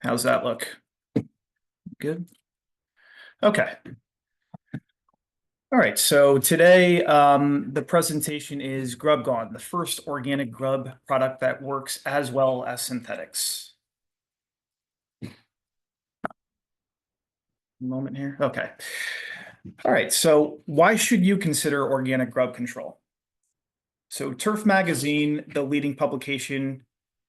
How's that look? Good. Okay. All right. So today, the presentation is Grub Gone, the first organic grub product that works as well as synthetics. Moment here. Okay. All right. So why should you consider organic grub control? So Turf Magazine, the leading publication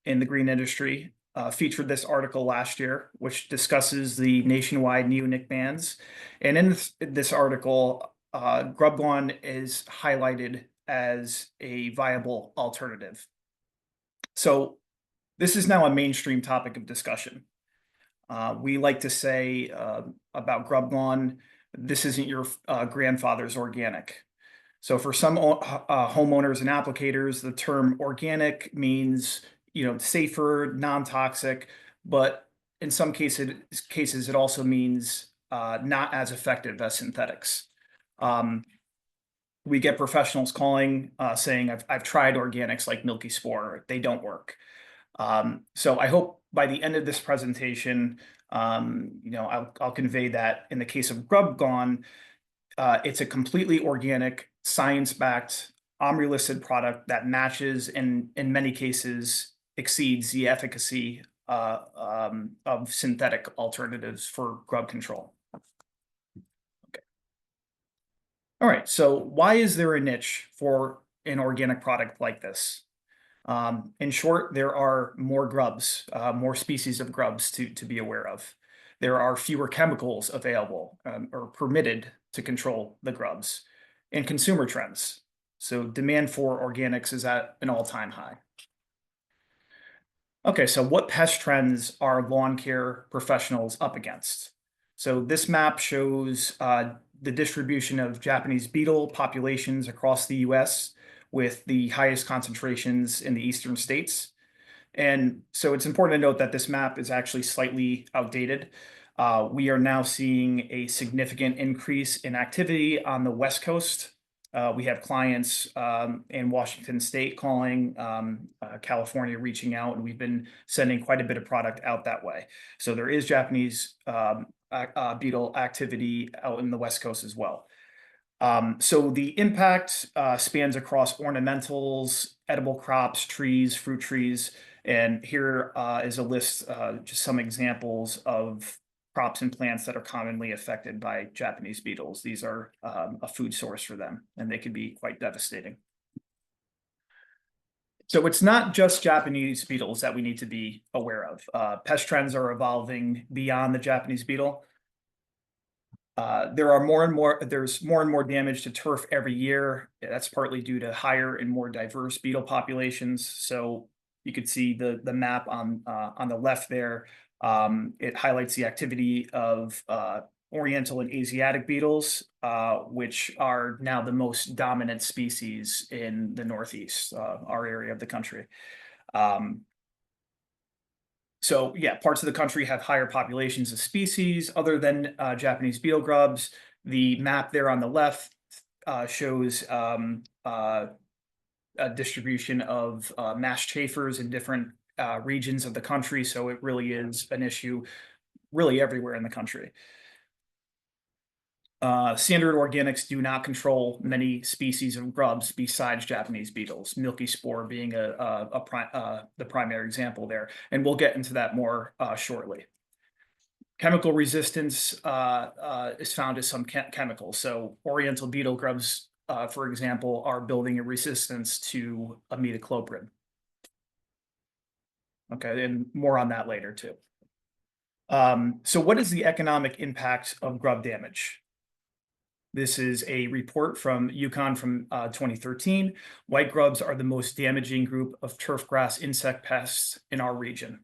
in the green industry, featured this article last year, which discusses the nationwide neonic bans. And in this article, Grub Gone is highlighted as a viable alternative. So this is now a mainstream topic of discussion. We like to say about Grub Gone, this isn't your grandfather's organic. So for some homeowners and applicators, the term organic means, safer, non-toxic, but in some cases it also means not as effective as synthetics. We get professionals calling saying, I've tried organics like Milky Spore, they don't work. So I hope by the end of this presentation, I'll convey that in the case of Grub Gone, it's a completely organic, science-backed, OMRI-listed product that matches and in many cases exceeds the efficacy of synthetic alternatives for grub control. Okay. All right, so why is there a niche for an organic product like this? In short, there are more grubs, more species of grubs to be aware of. There are fewer chemicals available or permitted to control the grubs, and consumer trends. So demand for organics is at an all-time high. Okay, so what pest trends are lawn care professionals up against? So this map shows the distribution of Japanese beetle populations across the US, with the highest concentrations in the eastern states. And so it's important to note that this map is actually slightly outdated. We are now seeing a significant increase in activity on the West Coast. We have clients in Washington State calling, California reaching out, and we've been sending quite a bit of product out that way. So there is Japanese beetle activity out in the West Coast as well. So the impact spans across ornamentals, edible crops, trees, fruit trees, and here is a list, just some examples of crops and plants that are commonly affected by Japanese beetles. These are a food source for them, and they can be quite devastating. So it's not just Japanese beetles that we need to be aware of. Pest trends are evolving beyond the Japanese beetle. There's more and more damage to turf every year. That's partly due to higher and more diverse beetle populations. So you could see the map on the left there. It highlights the activity of Oriental and Asiatic beetles, which are now the most dominant species in the Northeast, our area of the country. So yeah, parts of the country have higher populations of species other than Japanese beetle grubs. The map there on the left shows a distribution of mass chafers in different regions of the country. So it really is an issue really everywhere in the country. Standard organics do not control many species of grubs besides Japanese beetles, Milky Spore being the primary example there. And we'll get into that more shortly. Chemical resistance is found to some chemicals. So Oriental beetle grubs, for example, are building a resistance to imidacloprid. Okay, and more on that later too. So what is the economic impact of grub damage? This is a report from Yukon from 2013. White grubs are the most damaging group of turf grass insect pests in our region.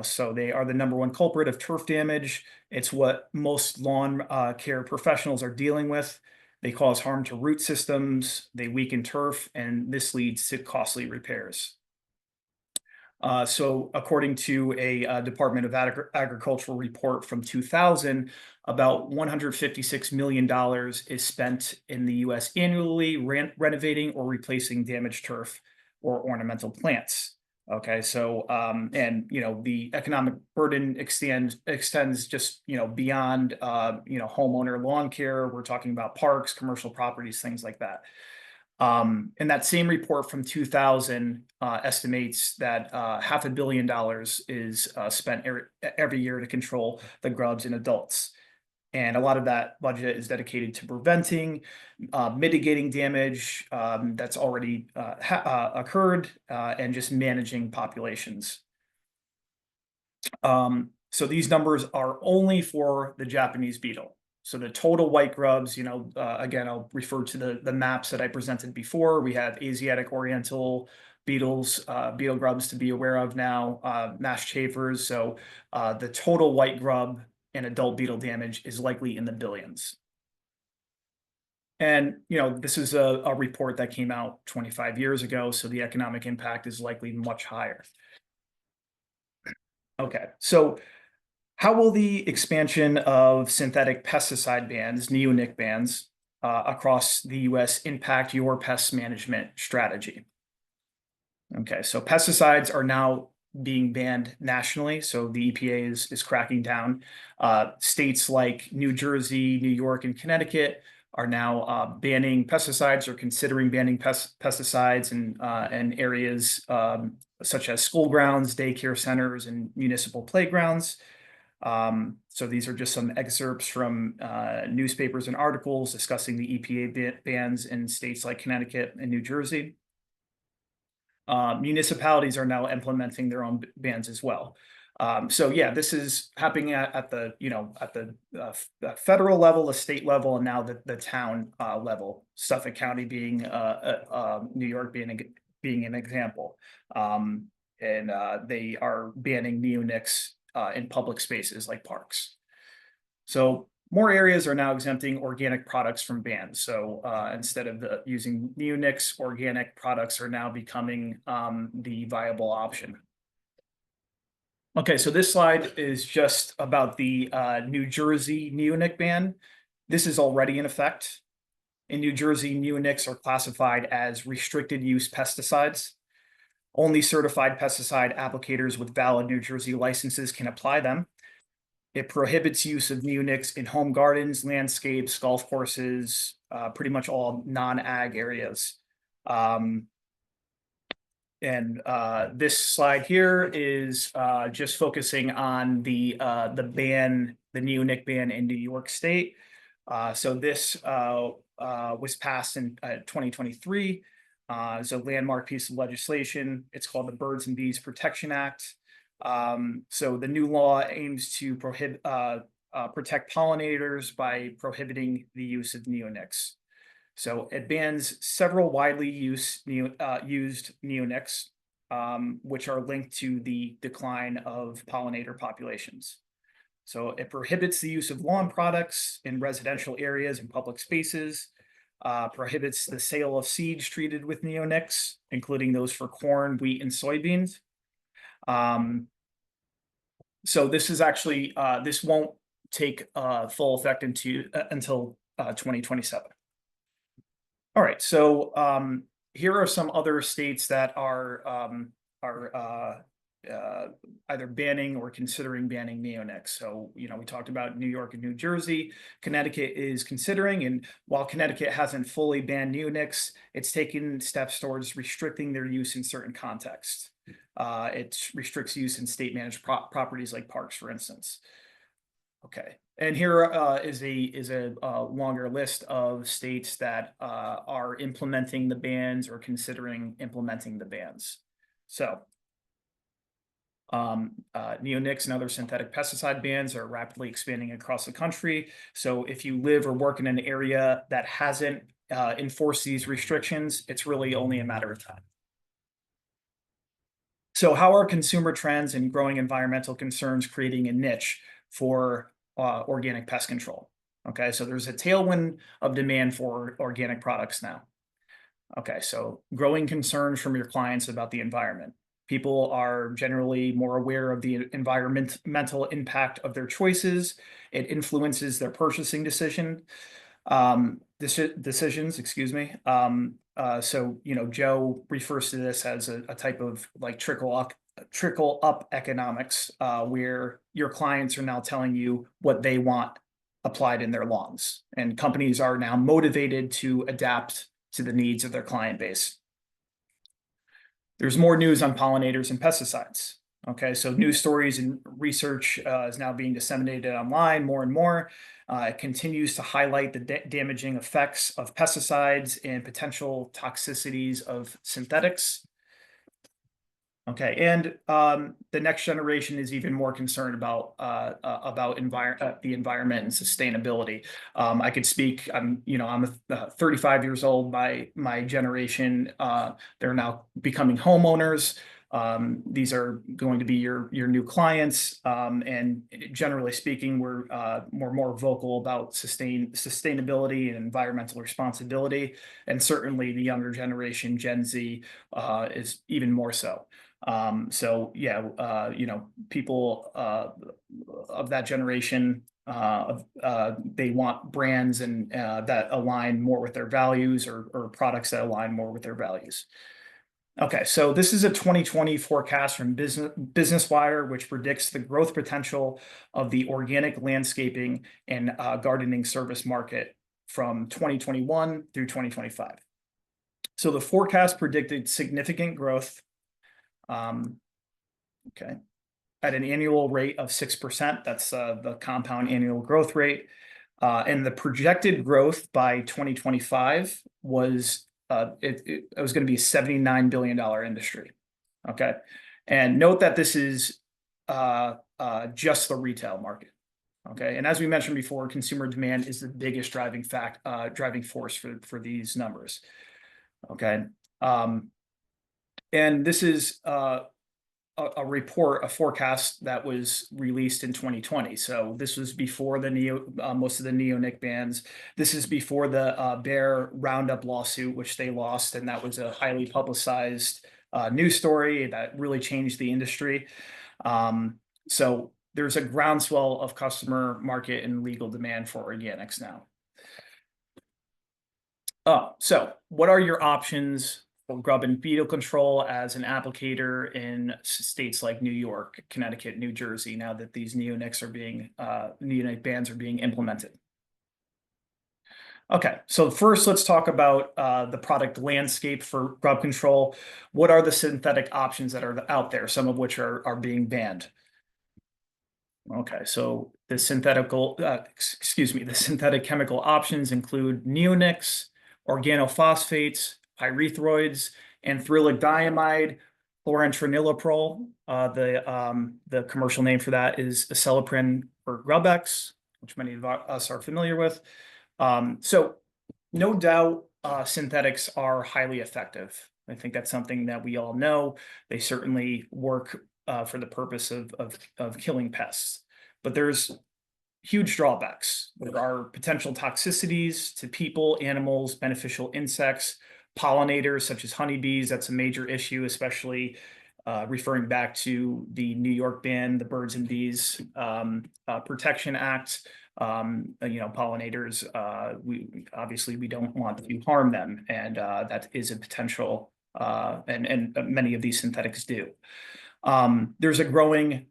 So they are the #1 culprit of turf damage. It's what most lawn care professionals are dealing with. They cause harm to root systems, they weaken turf, and this leads to costly repairs. So according to a Department of Agricultural report from 2000, about $156 million is spent in the US annually renovating or replacing damaged turf or ornamental plants. Okay, so and the economic burden extends just beyond homeowner lawn care. We're talking about parks, commercial properties, things like that. And that same report from 2000 estimates that $500 million is spent every year to control the grubs in adults. And a lot of that budget is dedicated to preventing, mitigating damage that's already occurred, and just managing populations. So these numbers are only for the Japanese beetle. So the total white grubs, again, I'll refer to the maps that I presented before. We have Asiatic Oriental beetles, beetle grubs to be aware of now, mass chafers. So the total white grub and adult beetle damage is likely in the billions. And this is a report that came out 25 years ago, so the economic impact is likely much higher. Okay, so how will the expansion of synthetic pesticide bans, neonic bans, across the US impact your pest management strategy? Okay, so pesticides are now being banned nationally, so the EPA is cracking down. States like New Jersey, New York, and Connecticut are now banning pesticides or considering banning pesticides in areas such as school grounds, daycare centers, and municipal playgrounds. So these are just some excerpts from newspapers and articles discussing the EPA bans in states like Connecticut and New Jersey. Municipalities are now implementing their own bans as well. So yeah, this is happening at the federal level, the state level, and now the town level. Suffolk County being New York being an example, and they are banning neonics in public spaces like parks. So more areas are now exempting organic products from bans. So instead of using neonics, organic products are now becoming the viable option. Okay, so this slide is just about the New Jersey neonic ban. This is already in effect. In New Jersey, neonics are classified as restricted use pesticides. Only certified pesticide applicators with valid New Jersey licenses can apply them. It prohibits use of neonics in home gardens, landscapes, golf courses, pretty much all non-ag areas. And this slide here is just focusing on the ban, the neonic ban in New York State. So this was passed in 2023. It's a landmark piece of legislation. It's called the Birds and Bees Protection Act. So the new law aims to protect pollinators by prohibiting the use of neonics. So it bans several widely used neonics, which are linked to the decline of pollinator populations. So it prohibits the use of lawn products in residential areas and public spaces, prohibits the sale of seeds treated with neonics, including those for corn, wheat, and soybeans. So this is actually, this won't take full effect until 2027. All right, so here are some other states that are either banning or considering banning neonics. So, we talked about New York and New Jersey. Connecticut is considering, and while Connecticut hasn't fully banned neonics, it's taken steps towards restricting their use in certain contexts. It restricts use in state-managed properties like parks, for instance. Okay, and here is a longer list of states that are implementing the bans or considering implementing the bans. So neonics and other synthetic pesticide bans are rapidly expanding across the country. So if you live or work in an area that hasn't enforced these restrictions, it's really only a matter of time. So how are consumer trends and growing environmental concerns creating a niche for organic pest control? Okay, so there's a tailwind of demand for organic products now. Okay, so growing concerns from your clients about the environment. People are generally more aware of the environmental impact of their choices. It influences their purchasing decisions, excuse me. So, Joe refers to this as a type of like trickle up economics, where your clients are now telling you what they want applied in their lawns, and companies are now motivated to adapt to the needs of their client base. There's more news on pollinators and pesticides. Okay, so news stories and research is now being disseminated online more and more. It continues to highlight the damaging effects of pesticides and potential toxicities of synthetics. Okay, and the next generation is even more concerned about the environment and sustainability. I could speak. I'm 35 years old. My generation, they're now becoming homeowners. These are going to be your new clients, and generally speaking, we're more vocal about sustainability and environmental responsibility, and certainly the younger generation, Gen Z, is even more so. So yeah, people of that generation, they want brands and that align more with their values, or products that align more with their values. Okay, so this is a 2020 forecast from Business Wire, which predicts the growth potential of the organic landscaping and gardening service market from 2021 through 2025. So the forecast predicted significant growth, okay, at an annual rate of 6%. That's the compound annual growth rate. And the projected growth by 2025 was it was going to be a $79 billion industry. Okay, and note that this is just the retail market. Okay, and as we mentioned before, consumer demand is the biggest driving force for these numbers. Okay, and this is a forecast that was released in 2020. So this was before the most of the neonic bans. This is before the Bayer Roundup lawsuit, which they lost, and that was a highly publicized news story that really changed the industry. So there's a groundswell of customer, market, and legal demand for organics now. So what are your options for grub and beetle control as an applicator in states like New York, Connecticut, New Jersey, now that these neonic bans are being implemented? Okay, so first let's talk about the product landscape for grub control. What are the synthetic options that are out there, some of which are being banned? Okay, so the synthetic chemical options include neonics, organophosphates, pyrethroids, anthrillic diamide, chlorantraniliprole. The commercial name for that is acelepryn or Grubex, which many of us are familiar with. So no doubt, synthetics are highly effective. I think that's something that we all know. They certainly work for the purpose of killing pests, but there's huge drawbacks. There are potential toxicities to people, animals, beneficial insects, pollinators such as honeybees. That's a major issue, especially referring back to the New York ban, the Birds and Bees Protection Act. Pollinators, we don't want to harm them, and that is a potential, and many of these synthetics do. There's a growing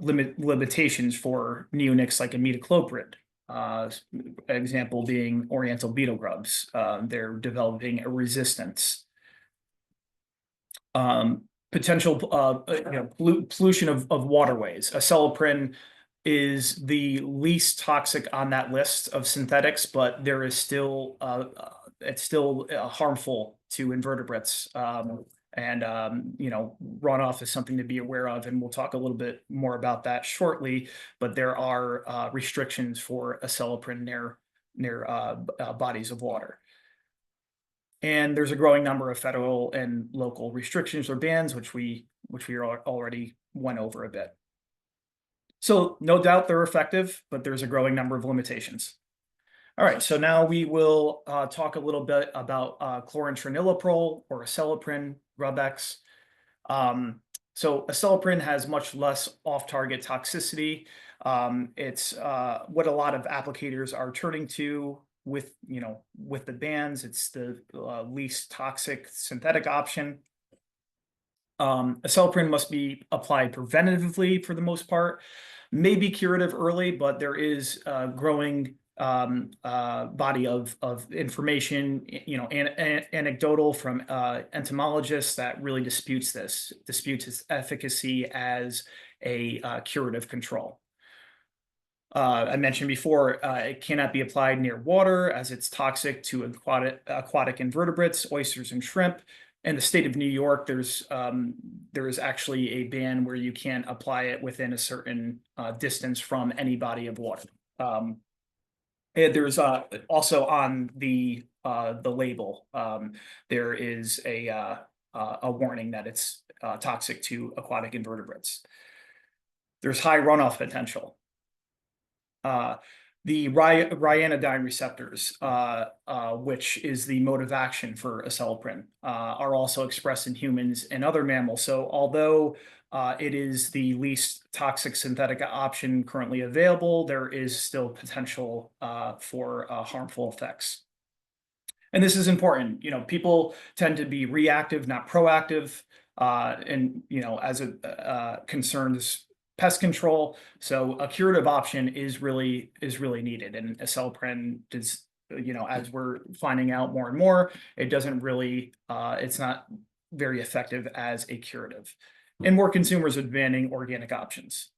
limitations for neonics like imidacloprid. Example being oriental beetle grubs. They're developing a resistance. Potential pollution of waterways. Acelepryn is the least toxic on that list of synthetics, but there is still it's still harmful to invertebrates. And runoff is something to be aware of, and we'll talk a little bit more about that shortly. But there are restrictions for acelepryn near bodies of water. And there's a growing number of federal and local restrictions or bans, which we already went over a bit. So no doubt they're effective, but there's a growing number of limitations. All right, so now we will talk a little bit about chlorantraniliprole or acelepryn, Grubex. So acelepryn has much less off-target toxicity. It's what a lot of applicators are turning to with the bans. It's the least toxic synthetic option. Acelepryn must be applied preventatively for the most part, maybe curative early, but there is a growing body of information, anecdotal from entomologists that really disputes its efficacy as a curative control. I mentioned before, it cannot be applied near water as it's toxic to aquatic invertebrates, oysters, and shrimp. In the state of New York, there is actually a ban where you can't apply it within a certain distance from any body of water. There's also on the label, there is a warning that it's toxic to aquatic invertebrates. There's high runoff potential. The ryanodine receptors, which is the mode of action for acelepryn, are also expressed in humans and other mammals. So although it is the least toxic synthetic option currently available, there is still potential for harmful effects. And this is important. People tend to be reactive, not proactive, and as it concerns pest control. So a curative option is really needed. And acelepryn does, as we're finding out more and more, it doesn't really, it's not very effective as a curative. And more consumers are demanding organic options.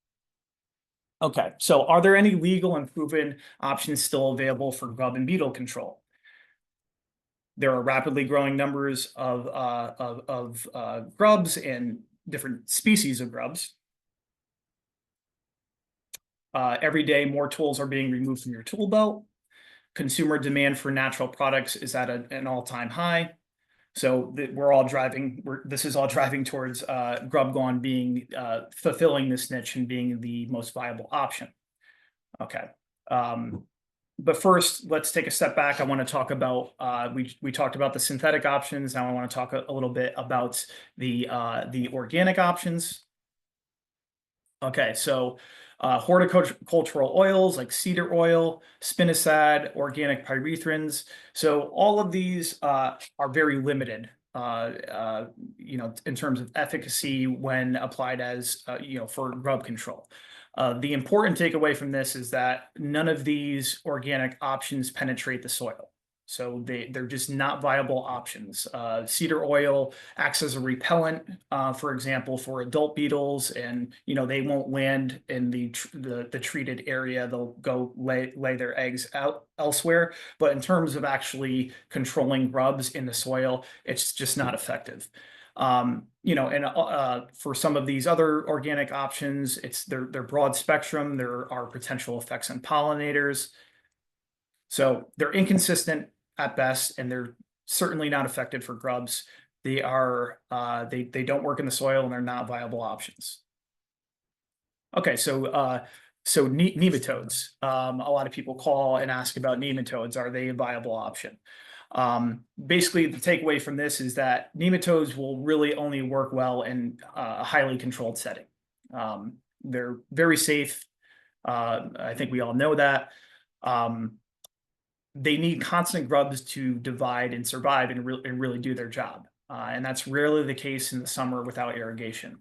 Okay, so are there any legal and proven options still available for grub and beetle control? There are rapidly growing numbers of grubs and different species of grubs. Every day, more tools are being removed from your tool belt. Consumer demand for natural products is at an all-time high. So this is all driving towards Grub Gone being fulfilling this niche and being the most viable option. Okay. But first, let's take a step back. I want to talk about we talked about the synthetic options. Now I want to talk a little bit about the organic options. Okay, so horticultural oils like cedar oil, spinosad, organic pyrethrins. So all of these are very limited, in terms of efficacy when applied as, for grub control. The important takeaway from this is that none of these organic options penetrate the soil. So they're just not viable options. Cedar oil acts as a repellent, for example, for adult beetles, and they won't land in the treated area. They'll go lay their eggs out elsewhere. But in terms of actually controlling grubs in the soil, it's just not effective. And for some of these other organic options, they're broad spectrum. There are potential effects on pollinators. So they're inconsistent at best, and they're certainly not effective for grubs. They don't work in the soil, and they're not viable options. Okay, so nematodes. A lot of people call and ask about nematodes. Are they a viable option? Basically, the takeaway from this is that nematodes will really only work well in a highly controlled setting. They're very safe. I think we all know that. They need constant grubs to divide and survive and really do their job. And that's rarely the case in the summer without irrigation.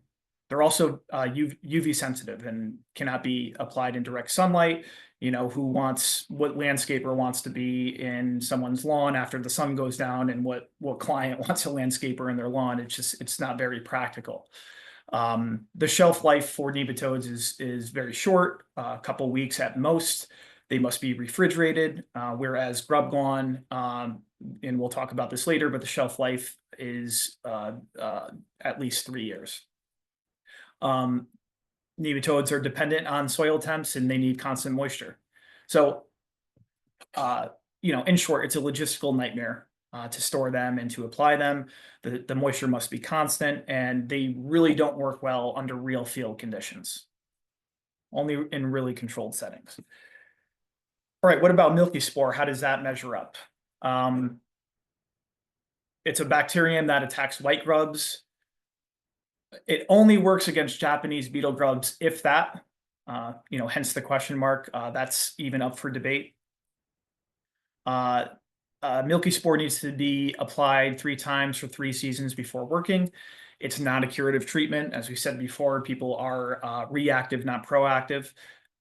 They're also UV sensitive and cannot be applied in direct sunlight. What landscaper wants to be in someone's lawn after the sun goes down, and what client wants a landscaper in their lawn? It's not very practical. The shelf life for nematodes is very short, a couple weeks at most. They must be refrigerated, whereas Grub Gone, and we'll talk about this later, but the shelf life is at least 3 years. Nematodes are dependent on soil temps, and they need constant moisture. So, in short, it's a logistical nightmare to store them and to apply them. The moisture must be constant, and they really don't work well under real field conditions, only in really controlled settings. All right, what about milky spore? How does that measure up? It's a bacterium that attacks white grubs. It only works against Japanese beetle grubs, if that, hence the question mark. That's even up for debate. Milky spore needs to be applied 3 times for 3 seasons before working. It's not a curative treatment. As we said before, people are reactive, not proactive.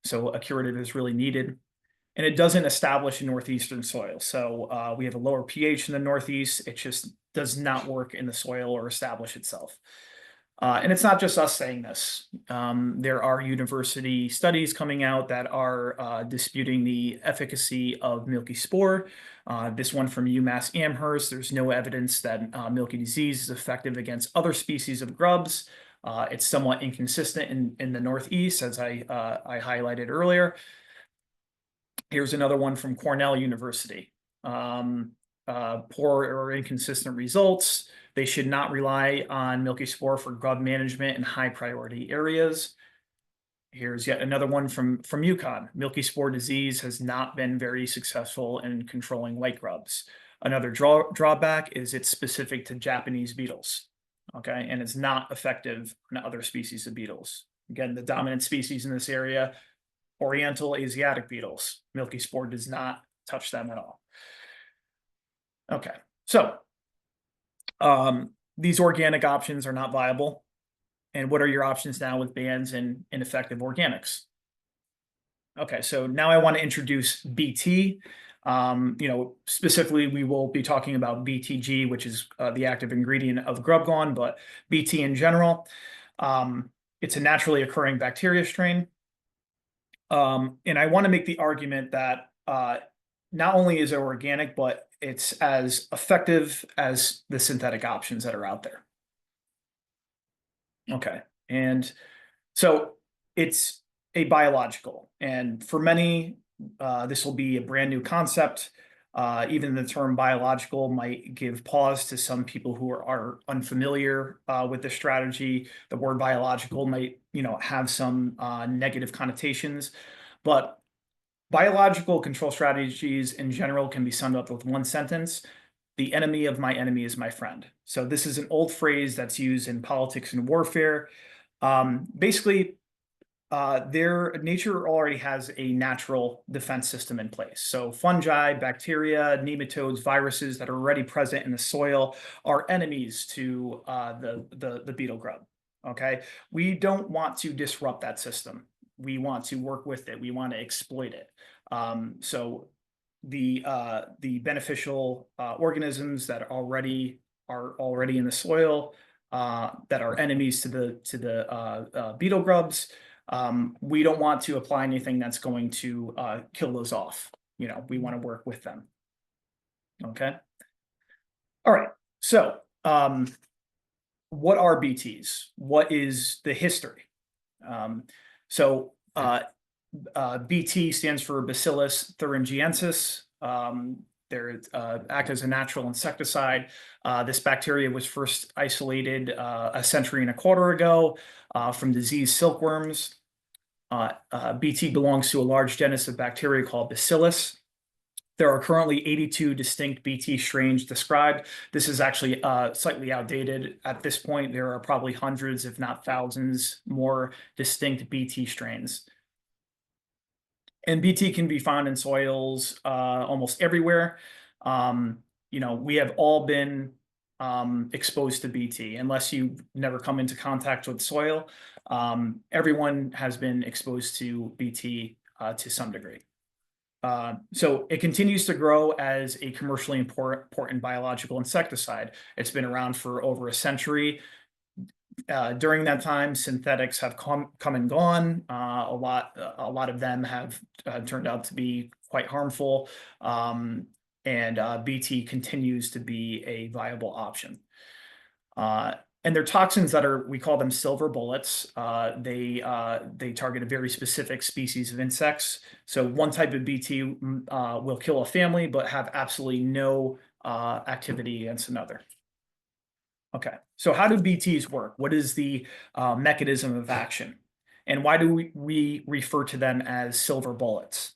So a curative is really needed. And it doesn't establish in northeastern soil. So we have a lower pH in the northeast. It just does not work in the soil or establish itself. And it's not just us saying this. There are university studies coming out that are disputing the efficacy of milky spore. This one from UMass Amherst, there's no evidence that milky disease is effective against other species of grubs. It's somewhat inconsistent in the Northeast, as I highlighted earlier. Here's another one from Cornell University. Poor or inconsistent results. They should not rely on milky spore for grub management in high priority areas. Here's yet another one from UConn. Milky spore disease has not been very successful in controlling white grubs. Another drawback is it's specific to Japanese beetles, okay, and it's not effective on other species of beetles. Again, the dominant species in this area, Oriental Asiatic beetles. Milky spore does not touch them at all. Okay, so these organic options are not viable. And what are your options now with bans and ineffective organics? Okay, so now I want to introduce BT. Specifically, we will be talking about BTG, which is the active ingredient of Grubgone, but BT in general. It's a naturally occurring bacteria strain. And I want to make the argument that not only is it organic, but it's as effective as the synthetic options that are out there. Okay, and so it's a biological, and for many, this will be a brand new concept. Even the term biological might give pause to some people who are unfamiliar with the strategy. The word biological might, have some negative connotations, but biological control strategies in general can be summed up with one sentence: the enemy of my enemy is my friend. So this is an old phrase that's used in politics and warfare. Basically, their nature already has a natural defense system in place. So fungi, bacteria, nematodes, viruses that are already present in the soil are enemies to the beetle grub. Okay, we don't want to disrupt that system. We want to work with it. We want to exploit it. So the beneficial organisms that are already in the soil that are enemies to the beetle grubs. We don't want to apply anything that's going to kill those off. We want to work with them. Okay. All right. So what are BTs? What is the history? BT stands for Bacillus thuringiensis. They act as a natural insecticide. This bacteria was first isolated a century and a quarter ago from diseased silkworms. BT belongs to a large genus of bacteria called Bacillus. There are currently 82 distinct BT strains described. This is actually slightly outdated at this point. There are probably hundreds, if not thousands, more distinct BT strains. And BT can be found in soils almost everywhere. We have all been exposed to BT. Unless you've never come into contact with soil, everyone has been exposed to BT to some degree. So it continues to grow as a commercially important biological insecticide. It's been around for over a century. During that time, synthetics have come and gone. A lot of them have turned out to be quite harmful, and BT continues to be a viable option. And they're toxins that we call them silver bullets. They target a very specific species of insects. So one type of BT will kill a family, but have absolutely no activity against another. Okay, so how do BTs work? What is the mechanism of action? And why do we refer to them as silver bullets?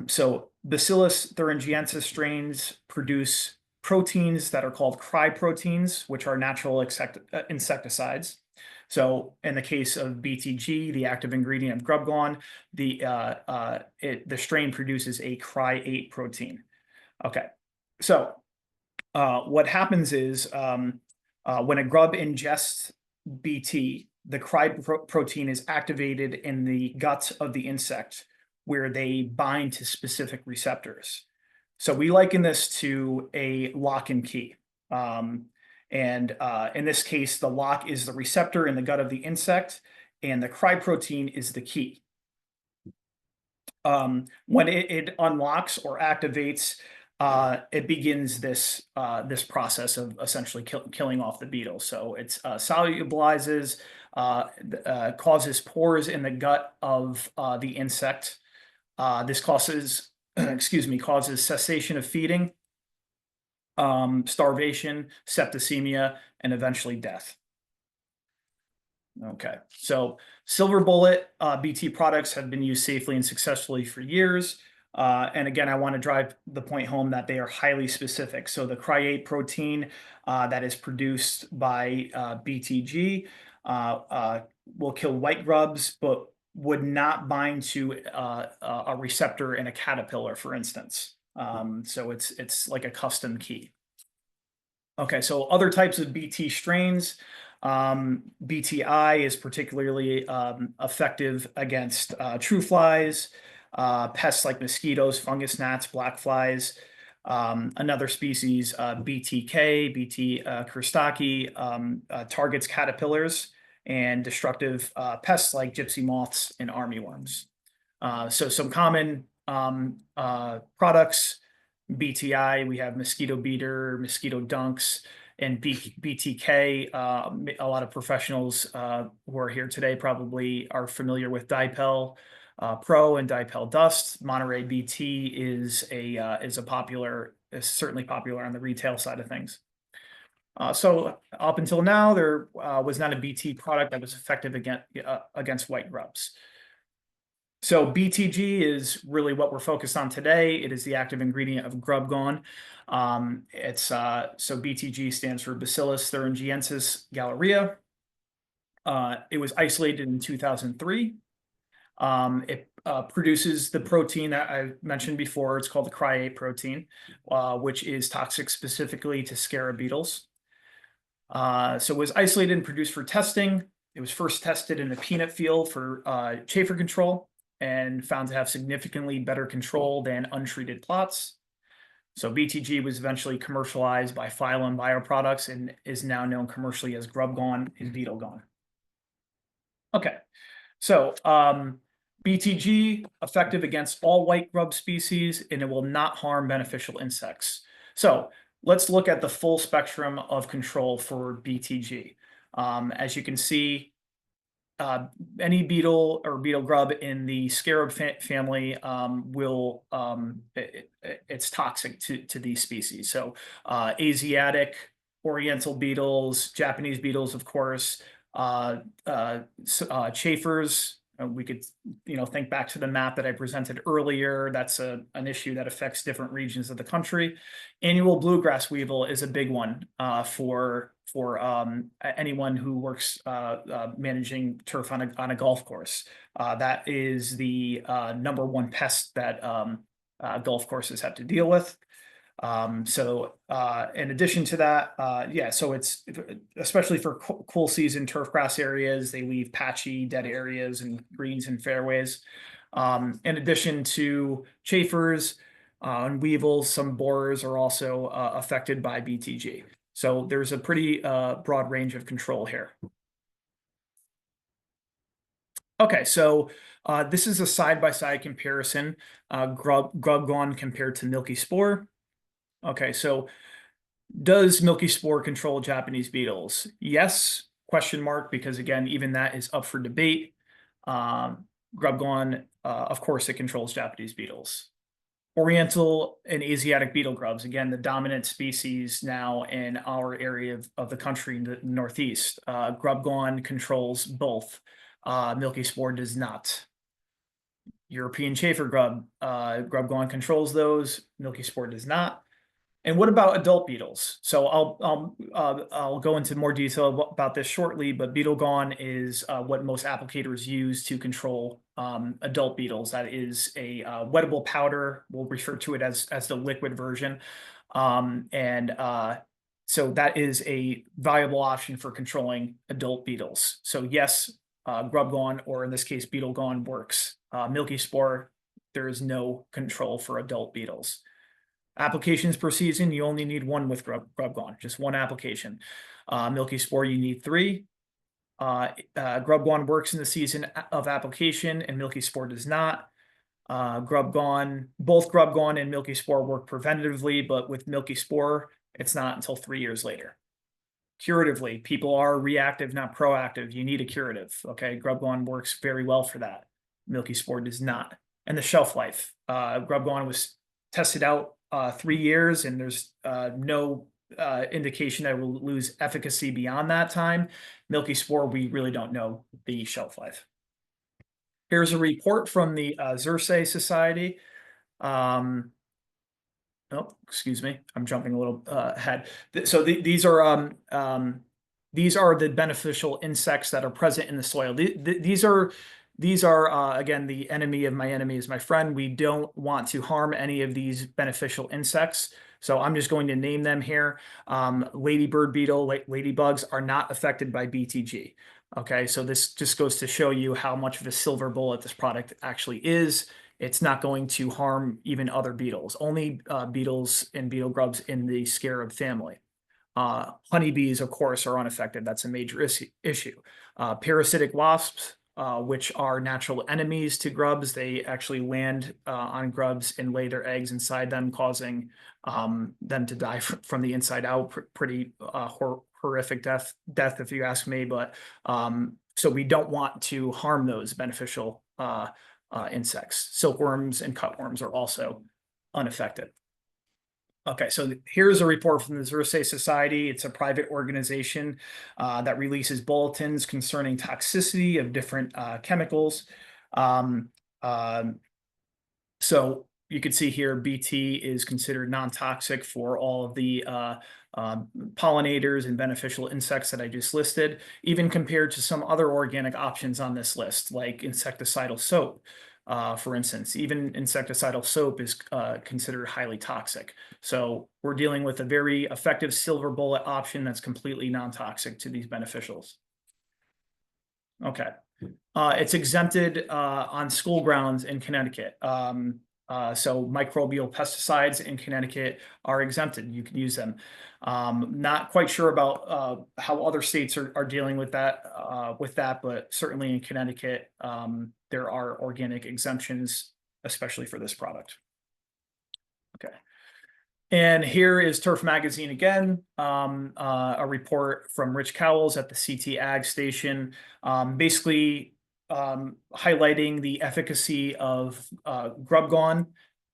So Bacillus thuringiensis strains produce proteins that are called cryoproteins, which are natural insecticides. So in the case of BTG, the active ingredient of Grubgone, the strain produces a cry-8 protein. Okay, so what happens is when a grub ingests BT, the protein is activated in the gut of the insect where they bind to specific receptors. So we liken this to a lock and key. Um, and in this case, the lock is the receptor in the gut of the insect, and the protein is the key. When it unlocks or activates, it begins this process of essentially killing off the beetle. So it solubilizes, causes pores in the gut of the insect. This causes, excuse me, causes cessation of feeding, starvation, septicemia, and eventually death. Okay, so silver bullet BT products have been used safely and successfully for years. And again, I want to drive the point home that they are highly specific. So the cry8 protein that is produced by BTG will kill white grubs, but would not bind to a receptor in a caterpillar, for instance. So it's like a custom key. Okay, so other types of BT strains. BTI is particularly effective against true flies, pests like mosquitoes, fungus gnats, black flies. Another species, BTK, BT Kirstaki, targets caterpillars and destructive pests like gypsy moths and armyworms. So some common products. BTI, we have mosquito beater, mosquito dunks, and BTK. A lot of professionals who are here today probably are familiar with Dipel Pro and Dipel Dust. Monterey BT is certainly popular on the retail side of things. So up until now, there was not a BT product that was effective against white grubs. So BTG is really what we're focused on today. It is the active ingredient of Grub Gone. So BTG stands for Bacillus thuringiensis galleria. It was isolated in 2003. It produces the protein that I mentioned before. It's called the cry8 protein, which is toxic specifically to scarab beetles. So it was isolated and produced for testing. It was first tested in a peanut field for chafer control, and found to have significantly better control than untreated plots. So BTG was eventually commercialized by Phylum Bioproducts and is now known commercially as Grub Gone and Beetle Gone. Okay, so BTG effective against all white grub species, and it will not harm beneficial insects. So let's look at the full spectrum of control for BTG. As you can see, any beetle or beetle grub in the scarab family it's toxic to these species. So Asiatic, Oriental beetles, Japanese beetles, of course, chafers. We could, think back to the map that I presented earlier. That's an issue that affects different regions of the country. Annual bluegrass weevil is a big one for anyone who works managing turf on a golf course. That is the number one pest that golf courses have to deal with. In addition to that, so it's especially for cool season turf grass areas, they leave patchy dead areas and greens and fairways. In addition to chafers and weevils, some borers are also affected by BTG. So there's a pretty broad range of control here. Okay, so this is a side-by-side comparison, Grub Gone compared to Milky Spore. Okay, so does Milky Spore control Japanese beetles? Yes, question mark, because again, even that is up for debate. Grub Gone, of course, it controls Japanese beetles. Oriental and Asiatic beetle grubs, again, the dominant species now in our area of the country, in the Northeast. Grub Gone controls both. Milky Spore does not. European chafer grub, Grub Gone controls those. Milky Spore does not. And what about adult beetles? So I'll go into more detail about this shortly, but beetle gone is what most applicators use to control adult beetles. That is a wettable powder. We'll refer to it as the liquid version, and so that is a valuable option for controlling adult beetles. So yes, grub gone, or in this case, beetle gone works. Milky spore, there is no control for adult beetles. Applications per season, you only need one with grub gone, just one application. Milky spore, you need three. Grub gone works in the season of application, and milky spore does not. Grub gone, both grub gone and milky spore work preventatively, but with milky spore, it's not until 3 years later. Curatively, people are reactive, not proactive. You need a curative. Okay, grub gone works very well for that. Milky spore does not. And the shelf life, grub gone was tested out 3 years, and there's no indication that it will lose efficacy beyond that time. Milky spore, we really don't know the shelf life. Here's a report from the Xersei Society. Oh, excuse me, I'm jumping a little ahead. So these are the beneficial insects that are present in the soil. These are again, the enemy of my enemy is my friend. We don't want to harm any of these beneficial insects. So I'm just going to name them here. Ladybird beetle, ladybugs are not affected by BTG. Okay, so this just goes to show you how much of a silver bullet this product actually is. It's not going to harm even other beetles, only beetles and beetle grubs in the scarab family. Honeybees, of course, are unaffected. That's a major issue. Parasitic wasps, which are natural enemies to grubs, they actually land on grubs and lay their eggs inside them, causing them to die from the inside out. Pretty horrific death, if you ask me. But so we don't want to harm those beneficial insects. Silkworms and cutworms are also unaffected. Okay, so here's a report from the Xersei Society. It's a private organization that releases bulletins concerning toxicity of different chemicals. So you can see here, BT is considered non-toxic for all of the pollinators and beneficial insects that I just listed, even compared to some other organic options on this list, like insecticidal soap. For instance, even insecticidal soap is considered highly toxic. So we're dealing with a very effective silver bullet option that's completely non-toxic to these beneficials. Okay. It's exempted on school grounds in Connecticut. So microbial pesticides in Connecticut are exempted. You can use them. Not quite sure about how other states are dealing with that, but certainly in Connecticut, there are organic exemptions, especially for this product. Okay. And here is Turf Magazine again, a report from Rich Cowles at the CT Ag Station, basically highlighting the efficacy of grub gone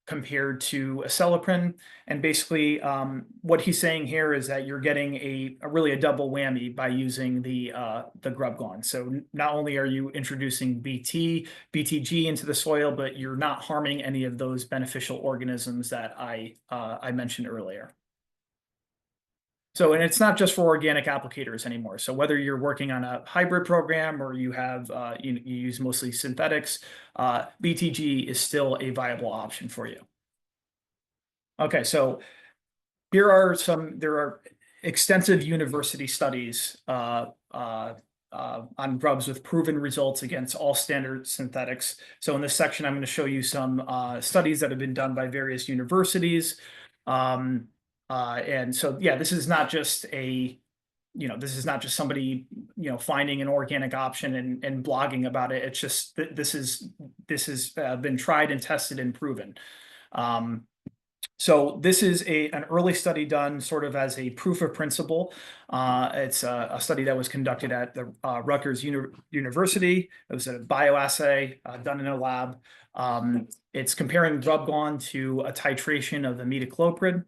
compared to acelepryn. And basically what he's saying here is that you're getting really a double whammy by using the grub gone. So not only are you introducing BTG into the soil, but you're not harming any of those beneficial organisms that I mentioned earlier. So, and it's not just for organic applicators anymore. So whether you're working on a hybrid program or you have you use mostly synthetics, BTG is still a viable option for you. Okay, so there are extensive university studies on grubs with proven results against all standard synthetics. So in this section, I'm going to show you some studies that have been done by various universities. And so, yeah, this is not just somebody, finding an organic option and blogging about it. It's just that this has been tried and tested and proven. So this is an early study done sort of as a proof of principle. It's a study that was conducted at the Rutgers University. It was a bioassay done in a lab. It's comparing grub gone to a titration of imidacloprid.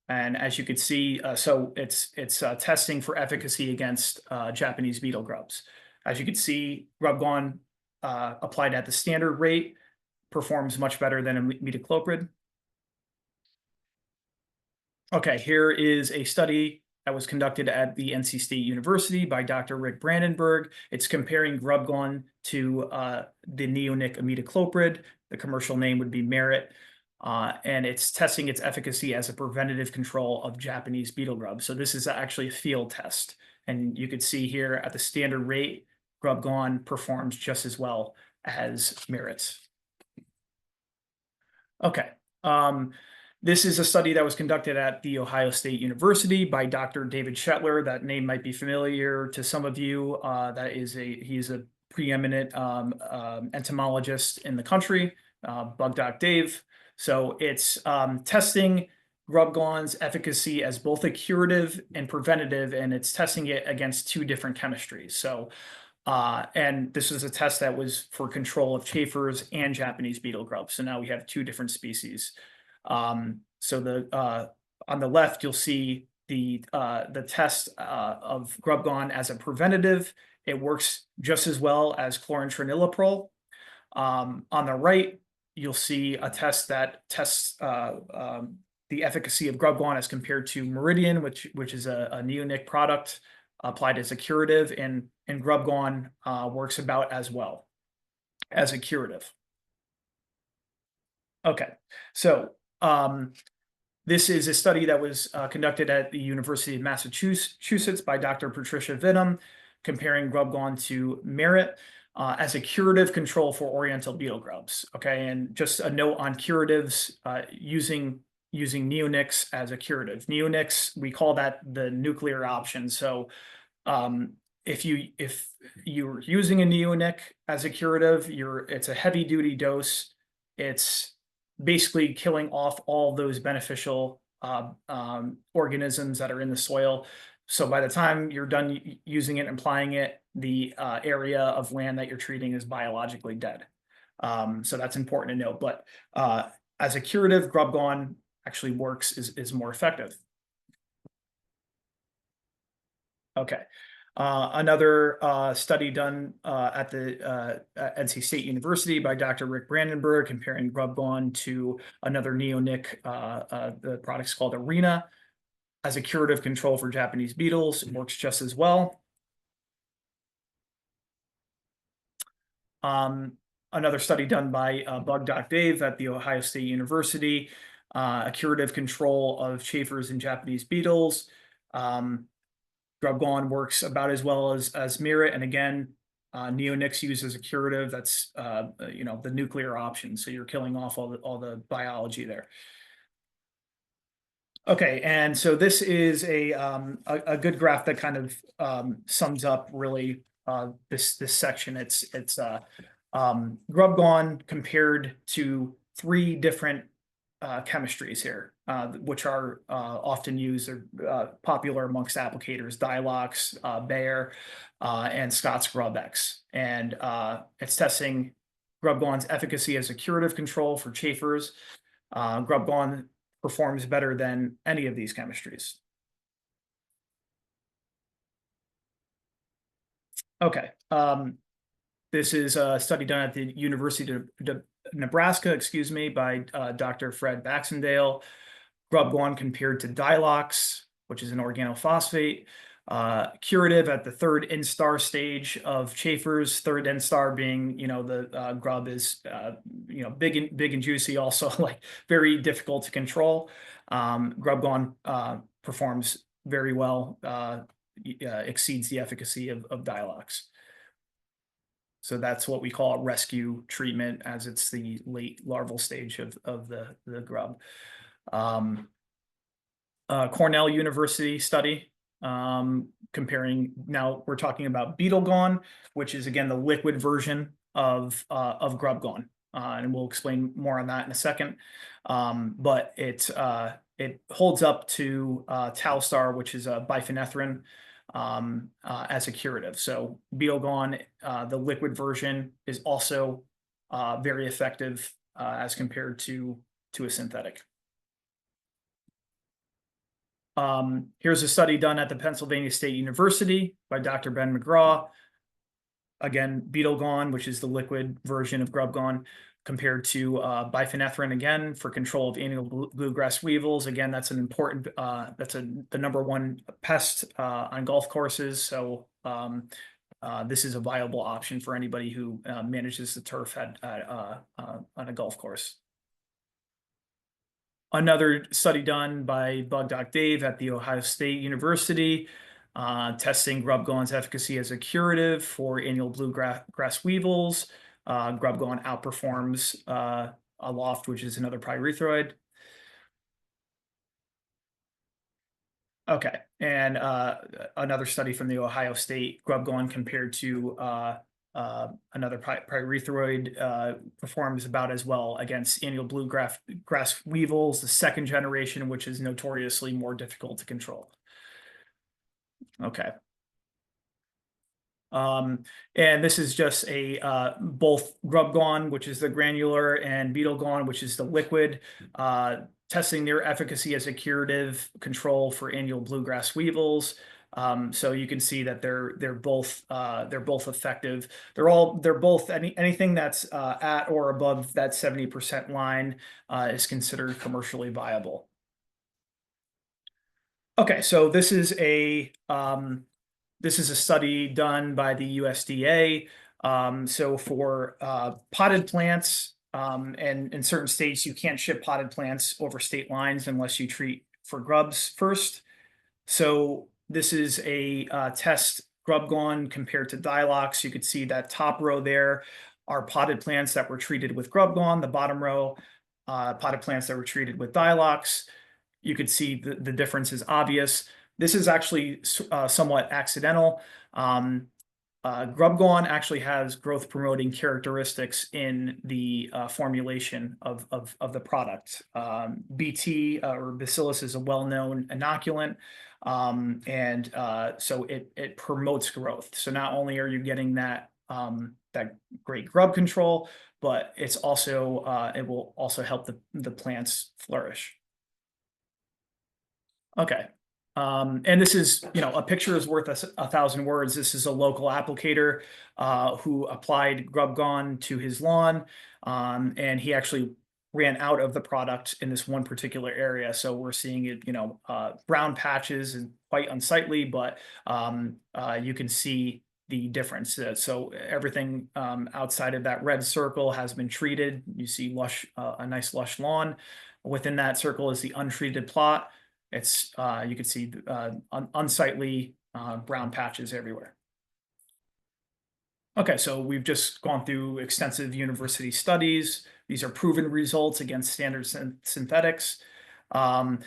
And as you can see, so it's testing for efficacy against Japanese beetle grubs. As you can see, grub gone applied at the standard rate performs much better than imidacloprid. Okay, here is a study that was conducted at the NC State University by Dr. Rick Brandenburg. It's comparing Grubgon to the neonic imidacloprid. The commercial name would be Merit. And it's testing its efficacy as a preventative control of Japanese beetle grub. So this is actually a field test. And you could see here at the standard rate, Grubgon performs just as well as Merit. Okay. This is a study that was conducted at The Ohio State University by Dr. David Shetler. That name might be familiar to some of you. He's a preeminent entomologist in the country, Bug Doc Dave. So it's testing Grubgon's efficacy as both a curative and preventative, and it's testing it against two different chemistries. So and this was a test that was for control of chafers and Japanese beetle grub. So now we have two different species. So on the left, you'll see the test of Grubgon as a preventative. It works just as well as chlorantraniliprole. On the right, you'll see a test that tests the efficacy of Grubgon as compared to Meridian, which is a neonic product applied as a curative, and Grubgon works about as well as a curative. Okay, so this is a study that was conducted at the University of Massachusetts by Dr. Patricia Vinham, comparing Grubgon to Merit as a curative control for oriental beetle grubs. Okay, and just a note on curatives, using neonics as a curative. Neonics, we call that the nuclear option. So if you're using a neonic as a curative, it's a heavy duty dose. It's basically killing off all those beneficial organisms that are in the soil. So by the time you're done using it and applying it, the area of land that you're treating is biologically dead. So that's important to note. But as a curative, Grubgon actually works, is more effective. Okay. Another study done at the NC State University by Dr. Rick Brandenburg, comparing Grubgon to another neonic. The product's called Arena. As a curative control for Japanese beetles, it works just as well. Another study done by Bug Doc Dave at the Ohio State University, a curative control of chafers and Japanese beetles. Grubgon works about as well as Merit, and again, neonics used as a curative. That's the nuclear option. So you're killing off all the biology there. Okay, and so this is a good graph that kind of sums up really this section. It's Grubgon compared to three different chemistries here, which are often used or popular amongst applicators: Dialox, Bayer, and Scott's GrubX. And it's testing Grubgon's efficacy as a curative control for chafers. Grubgon performs better than any of these chemistries. Okay. This is a study done at the University of Nebraska, by Dr. Fred Baxendale. Grubgon compared to Dialox, which is an organophosphate. Curative at the third instar stage of chafers. Third instar being, the grub is, big and juicy, also like very difficult to control. Grubgon performs very well, exceeds the efficacy of Dialox. So that's what we call a rescue treatment, as it's the late larval stage of the grub. Cornell University study comparing, now we're talking about Beetlegon, which is again the liquid version of Grubgon, and we'll explain more on that in a second. But it holds up to Talstar, which is a biphenethrin, as a curative. So Beetlegon, the liquid version, is also very effective as compared to a synthetic. Here's a study done at the Pennsylvania State University by Dr. Ben McGraw. again, Beetle Gone, which is the liquid version of Grub Gone, compared to bifenethrin again for control of annual bluegrass weevils. Again, that's an important, the number one pest on golf courses. So this is a viable option for anybody who manages the turf on a golf course. Another study done by Bug Doc Dave at the Ohio State University, testing Grub Gone's efficacy as a curative for annual bluegrass weevils. Grub Gone outperforms Aloft, which is another pyrethroid. Okay, and another study from the Ohio State, Grub Gone compared to another pyrethroid performs about as well against annual bluegrass weevils, the second generation, which is notoriously more difficult to control. Okay. And this is just a both Grub Gone, which is the granular, and Beetle Gone, which is the liquid, testing their efficacy as a curative control for annual bluegrass weevils. So you can see that they're both effective. They're both anything that's at or above that 70% line is considered commercially viable. Okay, so this is a study done by the USDA. So for potted plants, and in certain states, you can't ship potted plants over state lines unless you treat for grubs first. So this is a test Grub Gone compared to Dilox. You could see that top row there are potted plants that were treated with Grub Gone. The bottom row, potted plants that were treated with Dilox. You could see the difference is obvious. This is actually somewhat accidental. Grub Gone actually has growth promoting characteristics in the formulation of the product. BT or Bacillus is a well-known inoculant, and so it promotes growth. So not only are you getting that great grub control, but it's also it will also help the plants flourish. Okay. And this is, a picture is worth a thousand words. This is a local applicator who applied Grub Gone to his lawn, and he actually ran out of the product in this one particular area. So we're seeing it, brown patches and quite unsightly, but you can see the difference. So everything outside of that red circle has been treated. You see a nice lush lawn. Within that circle is the untreated plot. It's you can see unsightly brown patches everywhere. Okay, so we've just gone through extensive university studies. These are proven results against standard synthetics. Most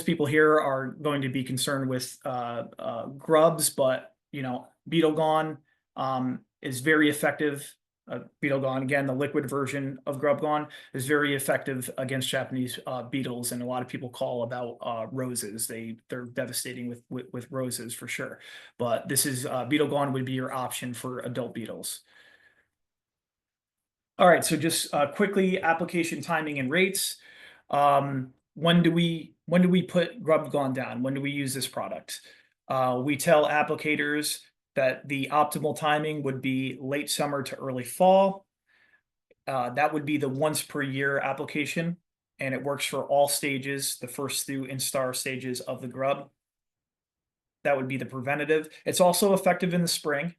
people here are going to be concerned with grubs, but Beetle Gone is very effective. Beetle Gone, again, the liquid version of Grub Gone, is very effective against Japanese beetles, and a lot of people call about roses. They're devastating with roses for sure. But this is Beetle Gone would be your option for adult beetles. All right, so just quickly, application timing and rates. When do we put Grub Gone down? When do we use this product? We tell applicators that the optimal timing would be late summer to early fall. That would be the once per year application, and it works for all stages, the first through instar stages of the grub. That would be the preventative. It's also effective in the spring.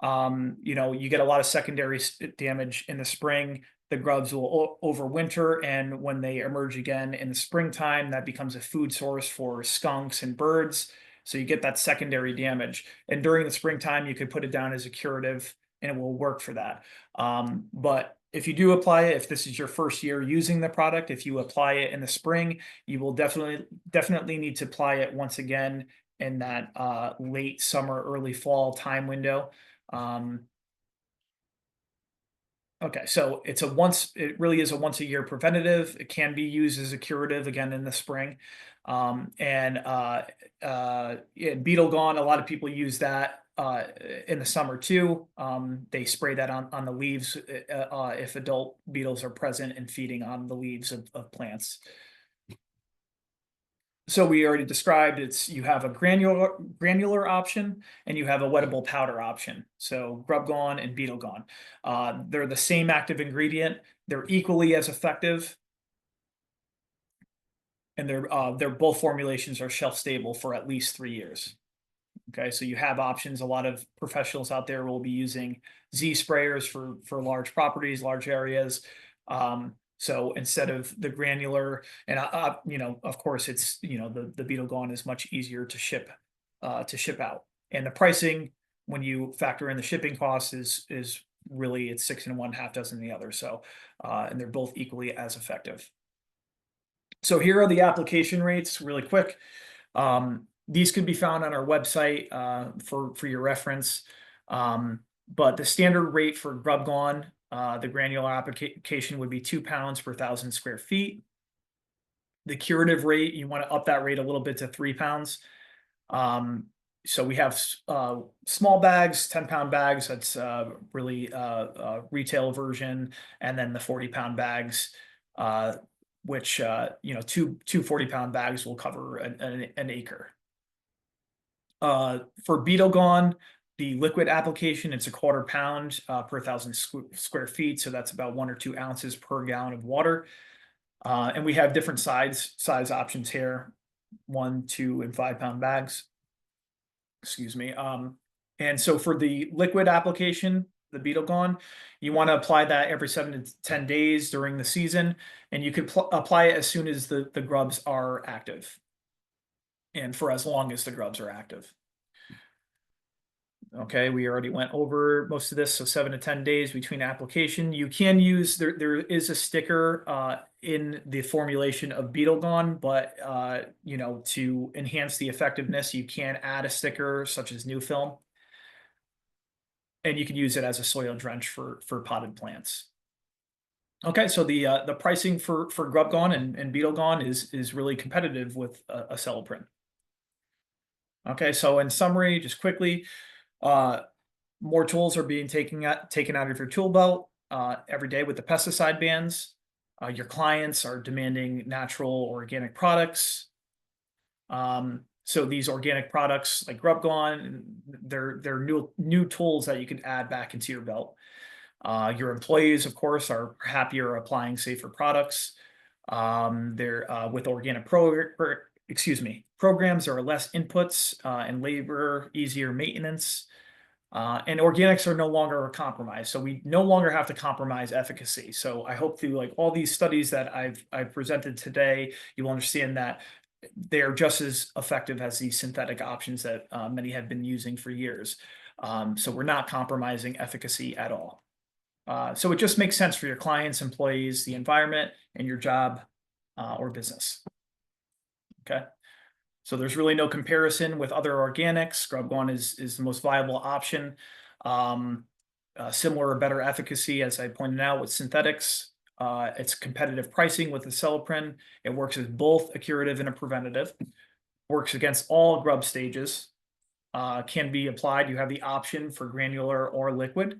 You get a lot of secondary damage in the spring. The grubs will overwinter, and when they emerge again in the springtime, that becomes a food source for skunks and birds. So you get that secondary damage. And during the springtime, you could put it down as a curative and it will work for that. But if you do apply it, if this is your first year using the product, if you apply it in the spring, you will definitely need to apply it once again in that late summer, early fall time window. Okay, so it really is a once a year preventative. It can be used as a curative again in the spring. Beetle Gone, a lot of people use that in the summer too. They spray that on the leaves if adult beetles are present and feeding on the leaves of plants. So we already described you have a granular option and you have a wettable powder option. So Grub Gone and Beetle Gone. They're the same active ingredient. They're equally as effective, and they're both formulations are shelf stable for at least 3 years. Okay, so you have options. A lot of professionals out there will be using Z sprayers for large properties, large areas. So instead of the granular, and of course, it's the Beetle Gone is much easier to ship out, and the pricing when you factor in the shipping costs is really it's six in one, half dozen in the other. So, and they're both equally as effective. So here are the application rates, really quick. These could be found on our website for your reference. But the standard rate for Grub Gone, the granular application would be 2 pounds per 1,000 square feet. The curative rate, you want to up that rate a little bit to 3 pounds. So we have small bags, 10-pound bags. That's really retail version, and then the 40-pound bags, which two 40-pound bags will cover an acre. For Beetle Gone, the liquid application, it's a 1/4 pound per 1,000 square feet, so that's about 1 or 2 ounces per gallon of water. And we have different size options here, 1, 2, and 5-pound bags. Excuse me. And so for the liquid application, the Beetle Gone, you want to apply that every 7 to 10 days during the season, and you could apply it as soon as the grubs are active, and for as long as the grubs are active. Okay, we already went over most of this, so 7 to 10 days between application. You can use, there is a sticker in the formulation of Beetle Gone, but to enhance the effectiveness, you can add a sticker such as New Film, and you can use it as a soil drench for potted plants. Okay, so the pricing for Grub Gone and Beetle Gone is really competitive with a Celloprint. Okay, so in summary, just quickly, more tools are being taken out of your tool belt every day with the pesticide bans. Your clients are demanding natural organic products. So these organic products like Grub Gone, they're new tools that you can add back into your belt. Your employees, of course, are happier applying safer products. They're with organic programs, there are less inputs and labor, easier maintenance. And organics are no longer a compromise. So we no longer have to compromise efficacy. So I hope through like all these studies that I've presented today, you will understand that they are just as effective as these synthetic options that many have been using for years. So we're not compromising efficacy at all. So it just makes sense for your clients, employees, the environment, and your job or business. Okay. So there's really no comparison with other organics. Grub Gone is the most viable option. Similar or better efficacy, as I pointed out, with synthetics. It's competitive pricing with the Celloprint. It works as both a curative and a preventative. Works against all grub stages. Can be applied. You have the option for granular or liquid.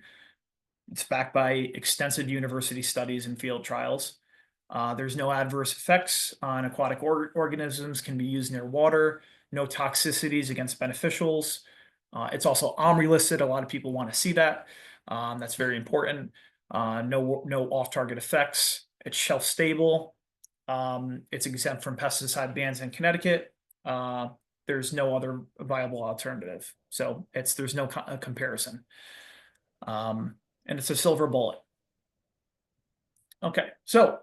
It's backed by extensive university studies and field trials. There's no adverse effects on aquatic organisms, can be used near water, no toxicities against beneficials. It's also OMRI listed. A lot of people want to see that. That's very important. No off-target effects. It's shelf stable. It's exempt from pesticide bans in Connecticut. There's no other viable alternative. So there's no comparison. And it's a silver bullet. Okay, so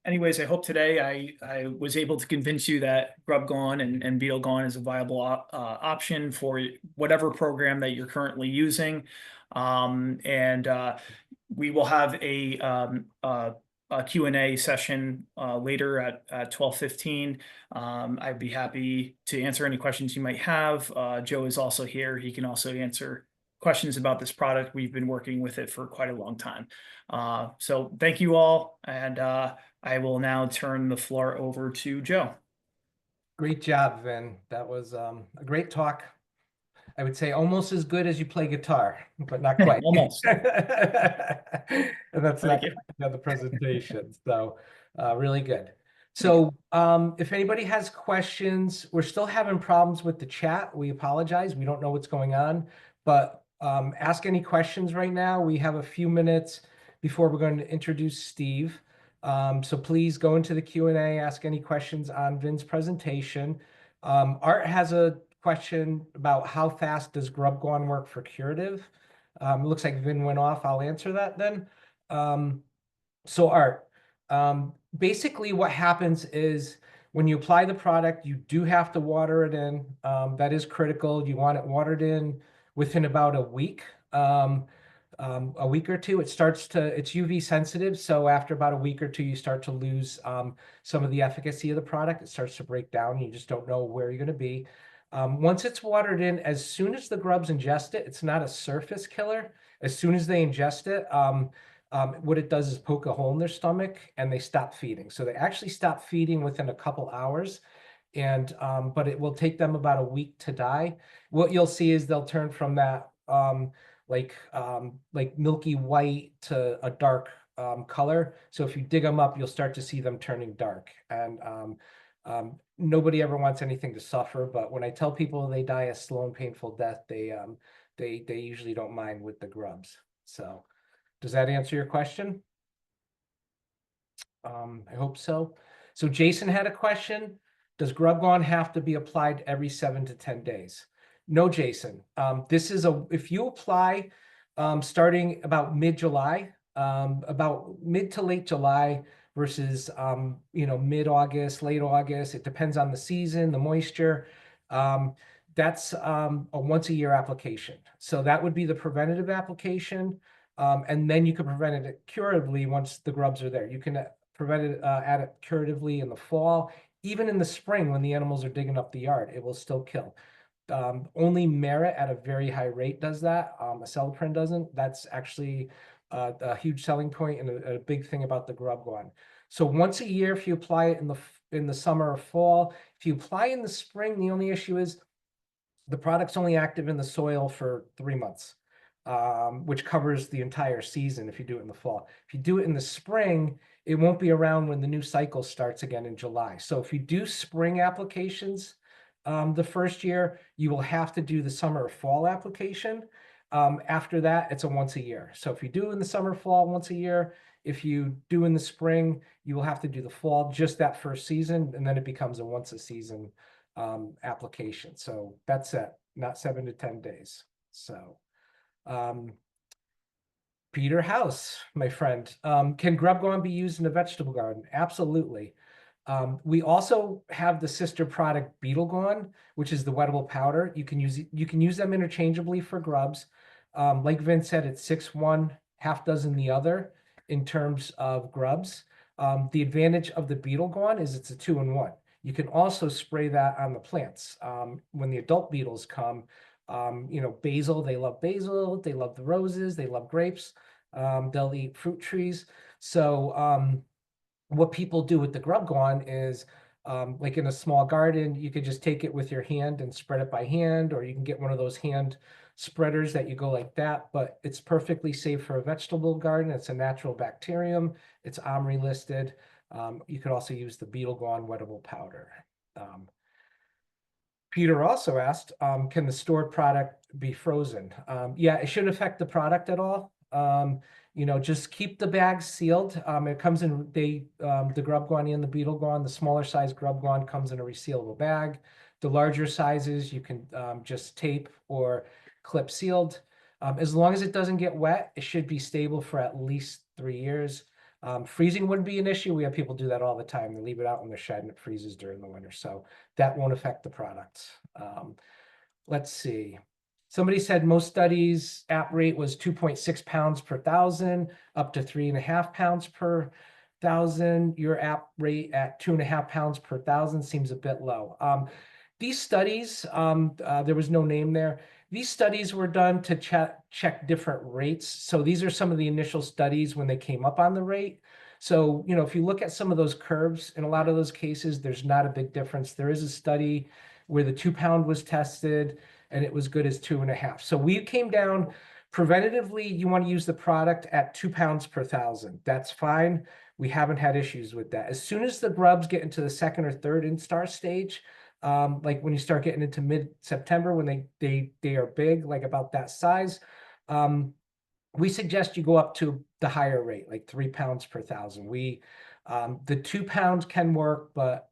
anyways, I hope today I was able to convince you that Grub Gone and Beetle Gone is a viable option for whatever program that you're currently using. And we will have a Q&A session later at 12:15. I'd be happy to answer any questions you might have. Joe is also here. He can also answer questions about this product. We've been working with it for quite a long time. So thank you all, and I will now turn the floor over to Joe. Great job, Vin. That was a great talk. I would say almost as good as you play guitar, but not quite. Almost. And that's Thank you. the presentation. So really good. Thank you. So if anybody has questions, we're still having problems with the chat. We apologize. We don't know what's going on, but ask any questions right now. We have a few minutes before we're going to introduce Steve. So please go into the Q&A, ask any questions on Vin's presentation. Art has a question about how fast does GrubGone work for curative? It looks like Vin went off. I'll answer that then. So Art, basically what happens is when you apply the product, you do have to water it in. That is critical. You want it watered in within about a week or two. It's UV sensitive. So after about a week or two, you start to lose some of the efficacy of the product. It starts to break down. You just don't know where you're going to be. Once it's watered in, as soon as the grubs ingest it, it's not a surface killer. As soon as they ingest it, what it does is poke a hole in their stomach and they stop feeding. So they actually stop feeding within a couple hours. And but it will take them about a week to die. What you'll see is they'll turn from that like milky white to a dark color. So if you dig them up, you'll start to see them turning dark. And nobody ever wants anything to suffer, but when I tell people they die a slow and painful death, they usually don't mind with the grubs. So does that answer your question? I hope so. So Jason had a question. Does GrubGone have to be applied every 7 to 10 days? No, Jason. If you apply starting about mid-July, about mid to late July versus mid-August, late August, it depends on the season, the moisture. That's a once-a-year application. So that would be the preventative application. And then you can prevent it curatively once the grubs are there. You can prevent it, add it curatively in the fall, even in the spring when the animals are digging up the yard, it will still kill. Only merit at a very high rate does that. Acelepryn doesn't. That's actually a huge selling point and a big thing about the GrubGone. So once a year, if you apply it in the summer or fall, if you apply in the spring, the only issue is the product's only active in the soil for 3 months, which covers the entire season if you do it in the fall. If you do it in the spring, it won't be around when the new cycle starts again in July. So if you do spring applications the first year, you will have to do the summer or fall application. After that, it's a once a year. So if you do in the summer, fall once a year, if you do in the spring, you will have to do the fall just that first season, and then it becomes a once a season application. So that's it, not 7 to 10 days. So Peter House, my friend, can GrubGone be used in a vegetable garden? Absolutely. We also have the sister product BeetleGone, which is the wettable powder. You can use them interchangeably for grubs. Like Vince said, it's 6-1, half dozen the other in terms of grubs. The advantage of the BeetleGone is it's a 2-in-1. You can also spray that on the plants. When the adult beetles come, basil, they love the roses, they love grapes, they'll eat fruit trees. So what people do with the GrubGone is, like in a small garden, you could just take it with your hand and spread it by hand, or you can get one of those hand spreaders that you go like that, but it's perfectly safe for a vegetable garden. It's a natural bacterium. It's OMRI listed. You could also use the BeetleGone wettable powder. Peter also asked, can the stored product be frozen? Yeah, it shouldn't affect the product at all. Just keep the bags sealed. It comes in the GrubGone and the BeetleGone. The smaller size GrubGone comes in a resealable bag. The larger sizes you can just tape or clip sealed. As long as it doesn't get wet, it should be stable for at least 3 years. Freezing wouldn't be an issue. We have people do that all the time. They leave it out in the shed and it freezes during the winter. So that won't affect the product. Let's see. Somebody said most studies app rate was 2.6 pounds per thousand, up to 3.5 pounds per thousand. Your app rate at 2.5 pounds per thousand seems a bit low. These studies, there was no name there. These studies were done to check different rates. So these are some of the initial studies when they came up on the rate. So, if you look at some of those curves, in a lot of those cases, there's not a big difference. There is a study where the 2 pound was tested and it was good as 2.5. So we came down Preventatively, you want to use the product at 2 pounds per thousand. That's fine. We haven't had issues with that. As soon as the grubs get into the second or third instar stage, like when you start getting into mid-September, when they are big, like about that size, we suggest you go up to the higher rate, like 3 pounds per thousand. The 2 pounds can work, but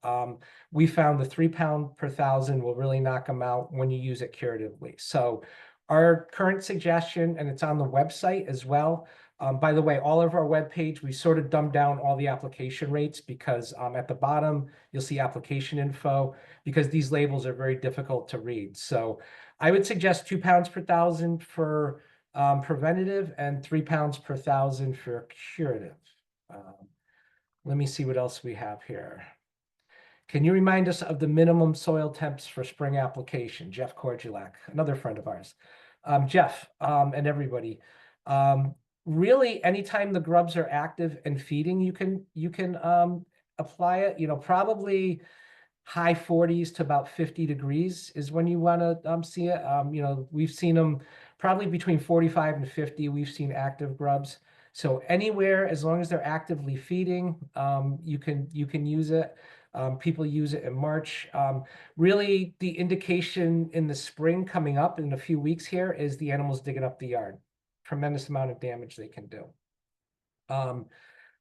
we found the 3 pound per thousand will really knock them out when you use it curatively. So our current suggestion, and it's on the website as well. By the way, all of our webpage, we sort of dumbed down all the application rates because at the bottom, you'll see application info because these labels are very difficult to read. So I would suggest 2 pounds per thousand for preventative and 3 pounds per thousand for curative. Let me see what else we have here. Can you remind us of the minimum soil temps for spring application? Jeff Korjulak, another friend of ours. Jeff and everybody, really anytime the grubs are active and feeding, you can apply it. You know, probably high 40s to about 50 degrees is when you want to see it. You know, we've seen them probably between 45 and 50. We've seen active grubs. So anywhere, as long as they're actively feeding, you can use it. People use it in March. Really, the indication in the spring coming up in a few weeks here is the animals digging up the yard. Tremendous amount of damage they can do.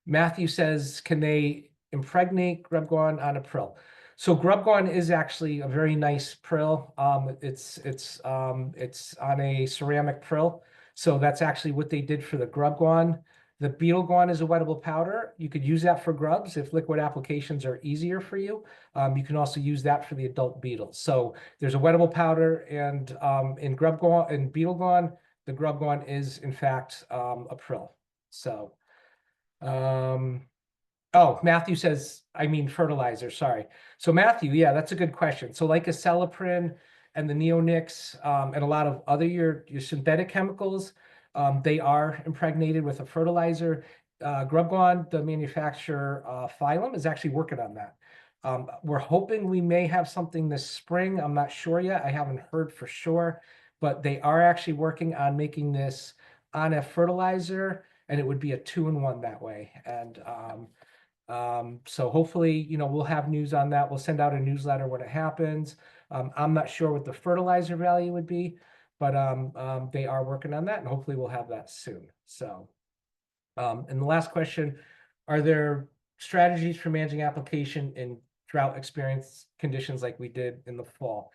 Matthew says, can they impregnate grubgone on a prill? So grubgone is actually a very nice prill. It's on a ceramic prill. So that's actually what they did for the grubgone. The beetle gone is a wettable powder. You could use that for grubs if liquid applications are easier for you. You can also use that for the adult beetles. So there's a wettable powder, and in grubgone and beetle gone, the grubgone is in fact a prill. So. Oh, Matthew says, I mean fertilizer, sorry. So Matthew, yeah, that's a good question. So like acelepryn and the Neonics and a lot of other your synthetic chemicals, they are impregnated with a fertilizer. Grubgone, the manufacturer Phylum, is actually working on that. We're hoping we may have something this spring. I'm not sure yet. I haven't heard for sure, but they are actually working on making this on a fertilizer, and it would be a 2-in-1 that way. And so hopefully, you know, we'll have news on that. We'll send out a newsletter when it happens. I'm not sure what the fertilizer value would be, but they are working on that, and hopefully we'll have that soon. So, and the last question, are there strategies for managing application in drought experience conditions like we did in the fall?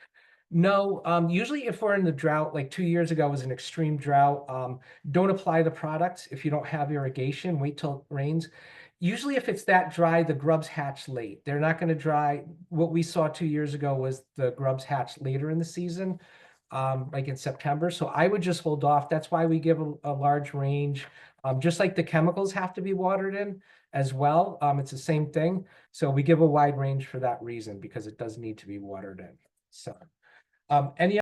No, usually if we're in the drought, like 2 years ago was an extreme drought, don't apply the product if you don't have irrigation, wait till it rains. Usually if it's that dry, the grubs hatch late. They're not going to dry. What we saw 2 years ago was the grubs hatch later in the season, like in September. So I would just hold off. That's why we give a large range. Just like the chemicals have to be watered in as well. It's the same thing. So we give a wide range for that reason, because it does need to be watered in. So any